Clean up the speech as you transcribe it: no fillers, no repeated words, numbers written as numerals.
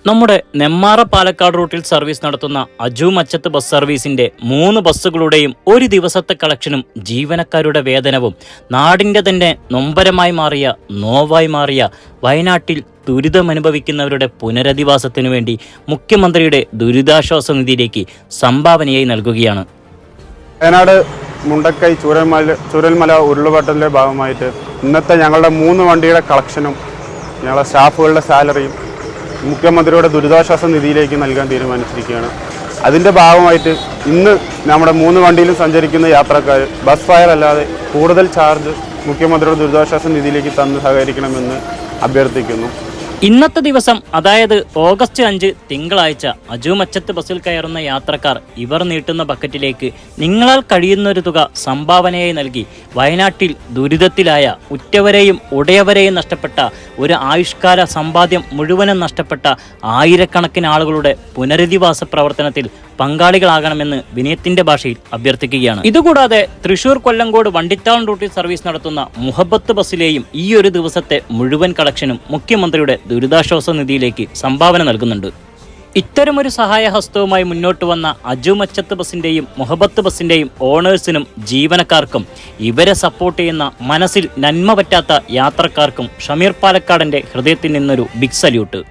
നമ്മുടെ നെമ്മാറ പാലക്കാട് റൂട്ടിൽ സർവീസ് നടത്തുന്ന അജു മച്ചത്ത് ബസ് സർവീസിന്റെ 3 ബസ്സുകളുടെയും ഒരു ദിവസത്തെ കളക്ഷനും ജീവനക്കാരുടെ വേതനവും നാടിന്റെ തന്നെ നൊമ്പരമായി മാറിയ നോവായി മാറിയ വയനാട്ടിൽ ദുരിതമനുഭവിക്കുന്നവരുടെ പുനരധിവാസത്തിനു വേണ്ടി മുഖ്യമന്ത്രിയുടെ ദുരിതാശ്വാസ നിധിയിലേക്ക് സംഭാവനയായി നൽകുകയാണ്. വയനാട് മുണ്ടക്കൈ ചൂരൽമല ഉരുൾപൊട്ടലിന്റെ ഭാഗമായിട്ട് ഇന്നത്തെ ഞങ്ങളുടെ 3 വണ്ടിയുടെ കളക്ഷനും ഞങ്ങളുടെ സ്റ്റാഫുകളുടെ സാലറിയും മുഖ്യമന്ത്രിയുടെ ദുരിതാശ്വാസ നിധിയിലേക്ക് നൽകാൻ തീരുമാനിച്ചിരിക്കുകയാണ്. അതിൻ്റെ ഭാഗമായിട്ട് ഇന്ന് നമ്മുടെ 3 വണ്ടിയിലും സഞ്ചരിക്കുന്ന യാത്രക്കാർ ബസ് ഫെയർ അല്ലാതെ കൂടുതൽ ചാർജ് മുഖ്യമന്ത്രിയുടെ ദുരിതാശ്വാസ നിധിയിലേക്ക് തന്ന് സഹകരിക്കണമെന്ന് അഭ്യർത്ഥിക്കുന്നു. ഇന്നത്തെ ദിവസം, അതായത് ഓഗസ്റ്റ് 5 തിങ്കളാഴ്ച, അജു മച്ചത്ത് ബസ്സിൽ കയറുന്ന യാത്രക്കാർ ഇവർ നീട്ടുന്ന ബക്കറ്റിലേക്ക് നിങ്ങളാൽ കഴിയുന്നൊരു തുക സംഭാവനയായി നൽകി വയനാട്ടിൽ ദുരിതത്തിലായ ഉറ്റവരെയും ഉടയവരെയും നഷ്ടപ്പെട്ട, ഒരു ആയുഷ്കാല സമ്പാദ്യം മുഴുവനും നഷ്ടപ്പെട്ട ആയിരക്കണക്കിന് ആളുകളുടെ പുനരധിവാസ പ്രവർത്തനത്തിൽ പങ്കാളികളാകണമെന്ന് വിനയത്തിന്റെ ഭാഷയിൽ അഭ്യർത്ഥിക്കുകയാണ്. ഇതുകൂടാതെ തൃശൂർ കൊല്ലങ്കോട് വണ്ടിത്താളം റൂട്ടിൽ സർവീസ് നടത്തുന്ന മുഹബത്ത് ബസ്സിലെയും ഈ ഒരു ദിവസത്തെ മുഴുവൻ കളക്ഷനും മുഖ്യമന്ത്രിയുടെ ദുരിതാശ്വാസ നിധിയിലേക്ക് സംഭാവന നൽകുന്നുണ്ട്. ഇത്തരമൊരു സഹായഹസ്തവുമായി മുന്നോട്ട് വന്ന അജു മച്ചത്ത് ബസിന്റെയും മുഹബത്ത് ബസിന്റെയും ഓണേഴ്സിനും ജീവനക്കാർക്കും ഇവരെ സപ്പോർട്ട് ചെയ്യുന്ന മനസ്സിൽ നന്മ പറ്റാത്ത യാത്രക്കാർക്കും ഷമീർ പാലക്കാടിന്റെ ഹൃദയത്തിൽ നിന്നൊരു ബിഗ് സല്യൂട്ട്.